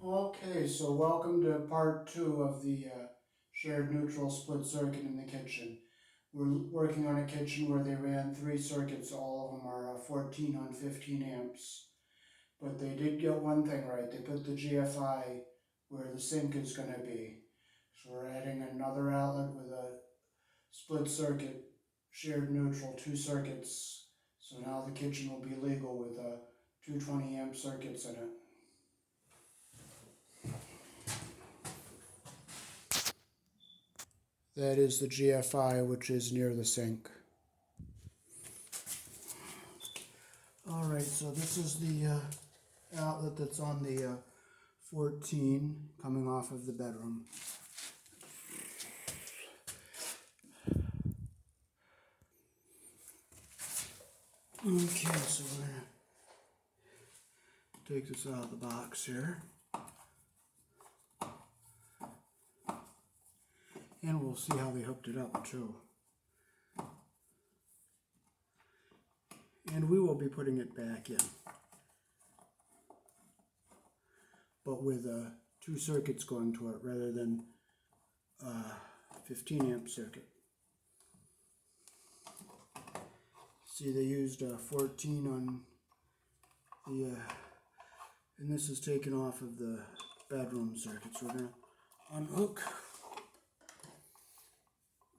Okay, so welcome to part two of the shared neutral split circuit in the kitchen. We're working on a kitchen where they ran three circuits, all of them are 14 on 15 amps. But they did get one thing right, they put the GFI where the sink is going to be. So we're adding another outlet with a split circuit, shared neutral, two circuits. So now the kitchen will be legal with 220 amp circuits in it. That is the GFI, which is near the sink. Alright, so this is the outlet that's on the 14 coming off of the bedroom. Okay, so we're going to take this out of the box here. And we'll see how they hooked it up too. And we will be putting it back in, but with two circuits going to it rather than 15 amp circuit. See, they used 14 on the, and this is taken off of the bedroom circuit. So we're going to unhook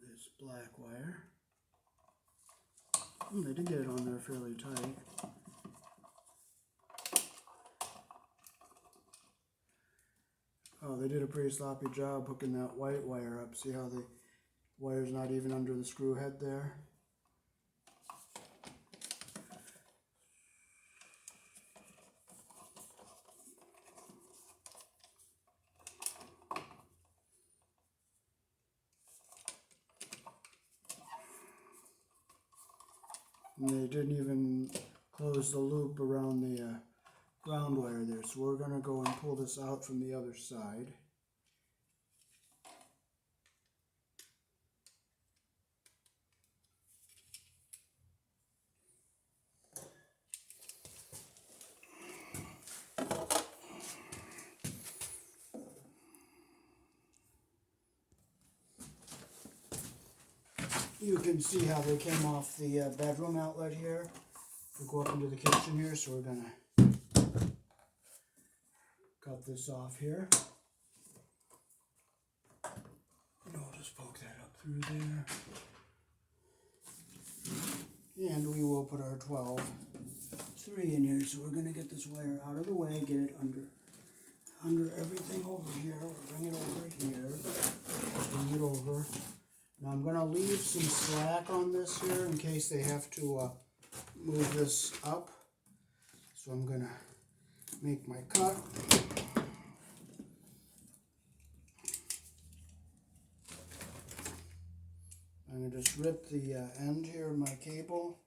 this black wire. They did get it on there fairly tight. Oh, they did a pretty sloppy job hooking that white wire up. See how the wire's not even under the screw head there? And they didn't even close the loop around the ground wire there. So we're going to go and pull this out from the other side. You can see how they came off the bedroom outlet here. We'll go up into the kitchen here, so we're going to cut this off here. And I'll just poke that up through there. And we will put our 12-3 in here, so we're going to get this wire out of the way, get it under everything over here. We'll bring it over here, bring it over. Now I'm going to leave some slack on this here in case they have to move this up. So I'm going to make my cut. I'm going to just rip the end here of my cable.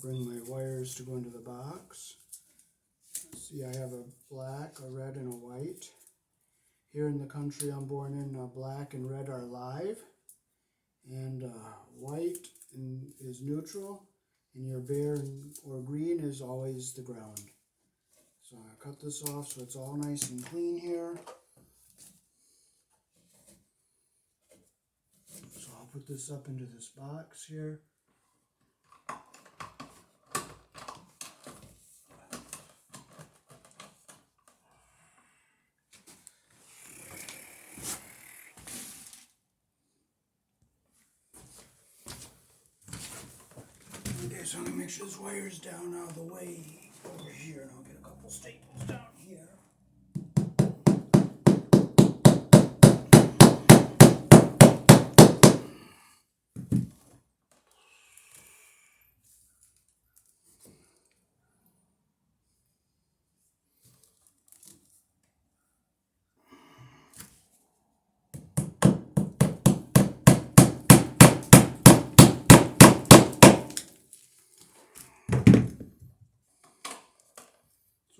Bring my wires to go into the box. See, I have a black, a red, and a white. Here in the country I'm born in, black and red are live, and white is neutral, and your bare or green is always the ground. So I cut this off so it's all nice and clean here. So I'll put this up into this box here. Okay, so I'm going to make sure this wire's down out of the way over here, and I'll get a couple staples down here.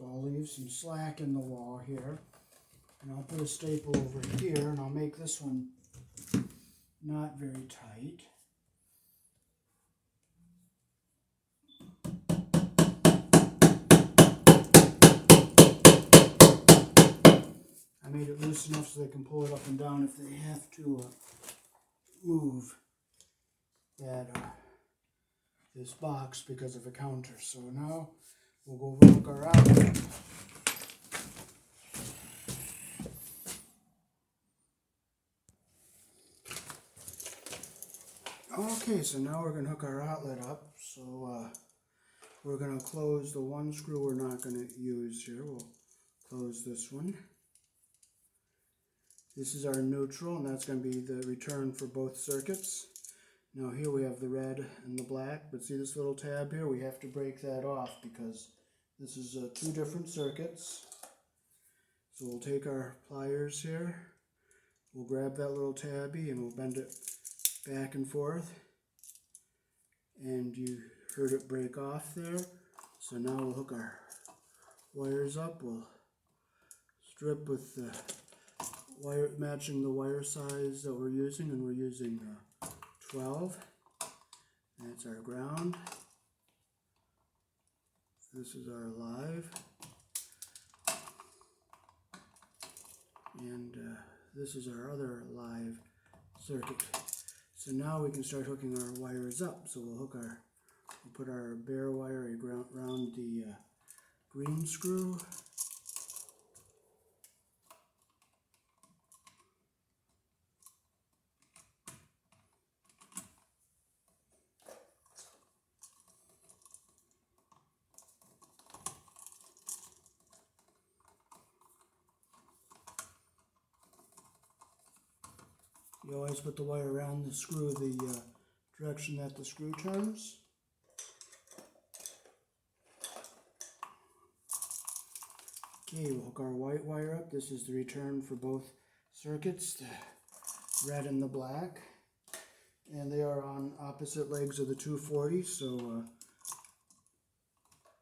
So I'll leave leave some slack in the wall here. And I'll put a staple over here, and I'll make this one not very tight. I made it loose enough so they can pull it up and down if they have to move this box because of a counter. So now we'll go hook our outlet. Okay, so now we're going to hook our outlet up. So we're going to close the one screw we're not going to use here. We'll close this one. This is our neutral, and that's going to be the return for both circuits. Now here we have the red and the black, but see this little tab here? We have to break that off because this is two different circuits. So we'll take our pliers here, we'll grab that little tabby and we'll bend it back and forth. And you heard it break off there. So now we'll hook our wires up. We'll strip with the wire matching the wire size that we're using, and we're using 12. That's our ground. This is our live. And this is our other live circuit. So now we can start hooking our wires up. So we'll put our bare wire around the green screw. You always put the wire around the screw the direction that the screw turns. Okay, we'll hook our white wire up. This is the return for both circuits, the red and the black. And they are on opposite legs of the 240, so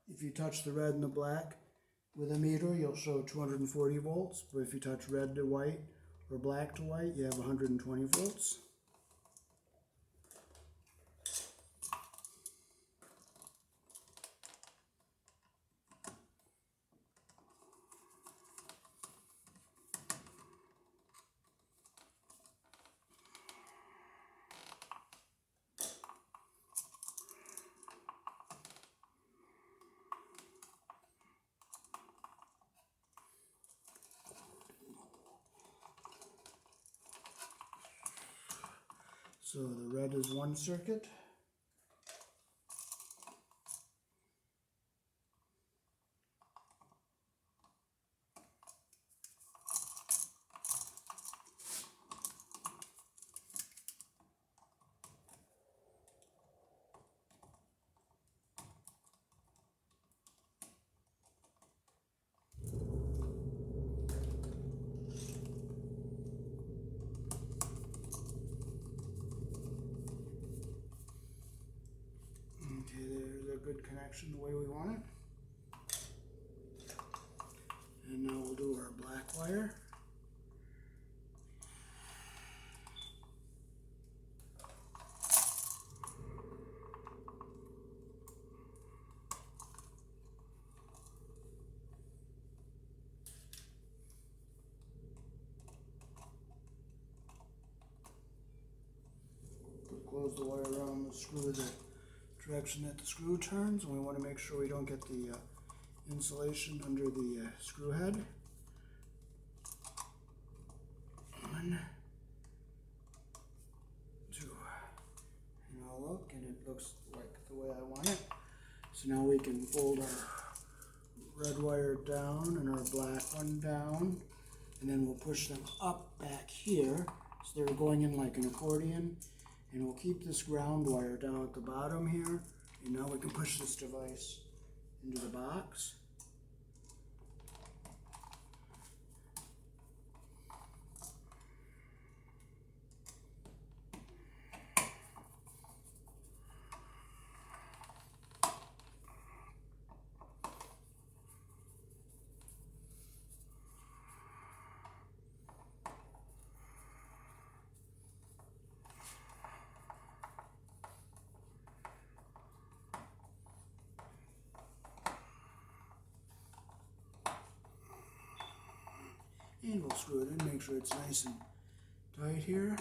if you touch the red and the black with a meter, you'll show 240 volts, but if you touch red to white or black to white, you have 120 volts. So the red is one circuit. Good connection the way we want it. And now we'll do our black wire. Close the wire around the screw the direction that the screw turns, and we want to make sure we don't get the insulation under the screw head. 1, 2. And I'll look, and it looks like the way I want it. So now we can fold our red wire down and our black one down, and then we'll push them up back here so they're going in like an accordion. And we'll keep this ground wire down at the bottom here. And now we can push this device into the box. And we'll screw it in, make sure it's nice and tight here.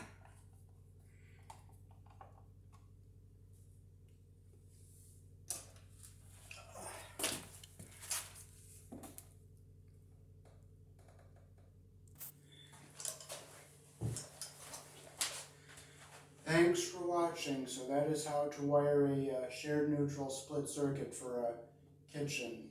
Thanks for watching. So that is how to wire a shared neutral split circuit for a kitchen.